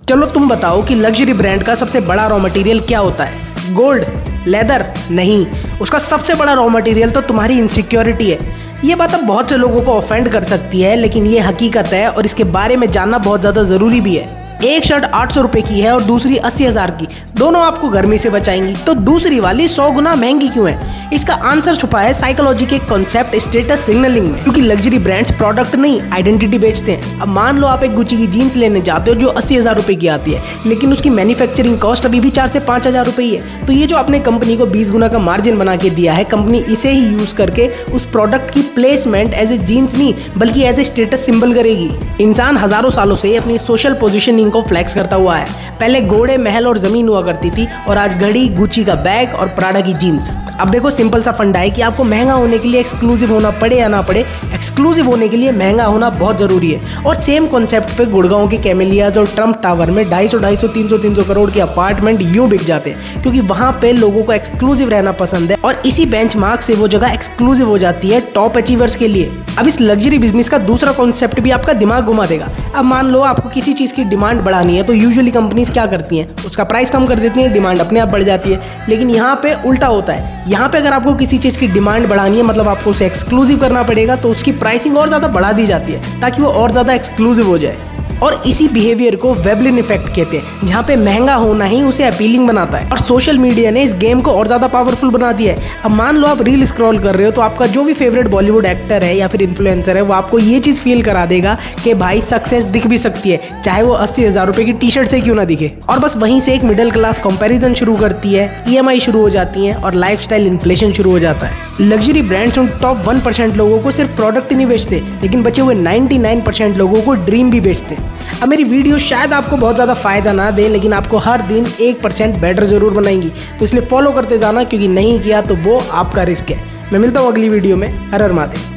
चलो तुम बताओ कि लग्जरी ब्रांड का सबसे बड़ा रॉ मटेरियल क्या होता है? Gold, leather? नहीं, उसका सबसे बड़ा रॉ मटेरियल तो तुम्हारी इनसिक्योरिटी है। ये बात अब बहुत से लोगों को ऑफेंड कर सकती है, लेकिन ये हकीकत है और इसके बारे में जानना बहुत ज़्यादा ज़रूरी भी है। एक शर्ट 800 रुपये की है और दूसरी 80,000 की, दोनों आपको गर्मी से बचाएंगी, तो दूसरी वाली 100 गुना महंगी क्यों है? इसका आंसर छुपा है साइकोलॉजी के कॉन्सेप्ट स्टेटस सिग्नलिंग में। क्योंकि लग्जरी ब्रांड्स प्रोडक्ट नहीं, आइडेंटिटी बेचते हैं। अब मान लो आप एक गुची की जीन्स लेने जाते हो जो 80,000 रुपये की आती है, लेकिन उसकी मैन्युफैक्चरिंग कॉस्ट अभी भी 4 से 5,000 रुपये ही है। तो ये जो आपने कंपनी को 20 गुना का मार्जिन बना के दिया है, कंपनी इसे ही यूज करके उस प्रोडक्ट की प्लेसमेंट एज ए जीन्स नहीं बल्कि एज ए स्टेटस सिंबल करेगी। इंसान हजारों सालों से अपनी सोशल पोजिशनिंग को फ्लैक्स करता हुआ है। पहले घोड़े, महल और जमीन हुआ करती थी, और आज घड़ी, गुची का बैग और प्राडा की जीन्स। अब देखो, सिंपल सा फंडा है कि आपको महंगा होने के लिए एक्सक्लूसिव होना पड़े या ना पड़े, एक्सक्लूसिव होने के लिए महंगा होना बहुत जरूरी है। और सेम कॉन्सेप्ट पे गुड़गांव के कैमेलियाज और ट्रम्प टावर में 250, 300 करोड़ के अपार्टमेंट यूं बिक जाते हैं, क्योंकि वहां पे लोगों को एक्सक्लूसिव रहना पसंद है। और इसी बेंचमार्क से वो जगह एक्सक्लूसिव हो जाती है टॉप अचीवर्स के लिए। अब इस लग्जरी बिजनेस का दूसरा कॉन्सेप्ट भी आपका दिमाग घुमा देगा। अब मान लो आपको किसी चीज की डिमांड बढ़ानी है, तो यूजुअली कंपनीज क्या करती हैं? उसका प्राइस कम कर देती हैं, डिमांड अपने आप बढ़ जाती है। लेकिन यहाँ पे उल्टा होता है। यहाँ पे अगर आपको किसी चीज़ की डिमांड बढ़ानी है, मतलब आपको उसे एक्सक्लूसिव करना पड़ेगा, तो उसकी प्राइसिंग और ज़्यादा बढ़ा दी जाती है ताकि वो और ज़्यादा एक्सक्लूसिव हो जाए। और इसी बिहेवियर को वेबलिन इफेक्ट कहते हैं, जहाँ पे महंगा होना ही उसे अपीलिंग बनाता है। और सोशल मीडिया ने इस गेम को और ज़्यादा पावरफुल बना दिया है। अब मान लो आप रील स्क्रॉल कर रहे हो, तो आपका जो भी फेवरेट बॉलीवुड एक्टर है या फिर इन्फ्लुएंसर है, वो आपको ये चीज़ फील करा देगा कि भाई सक्सेस दिख भी सकती है, चाहे वो 80,000 रुपये की टी शर्ट से क्यों ना दिखे। और बस वहीं से एक मिडिल क्लास कंपैरिजन शुरू करती है, EMI शुरू हो जाती है और लाइफस्टाइल इन्फ्लेशन शुरू हो जाता है। लग्जरी ब्रांड्स उन टॉप 1% लोगों को सिर्फ प्रोडक्ट ही नहीं बेचते, लेकिन बचे हुए 99% लोगों को ड्रीम भी बेचते। अब मेरी वीडियो शायद आपको बहुत ज़्यादा फायदा ना दे, लेकिन आपको हर दिन 1% बेटर जरूर बनाएंगी, तो इसलिए फॉलो करते जाना, क्योंकि नहीं किया तो वो आपका रिस्क है। मैं मिलता हूँ अगली वीडियो में। हर हर महादेव।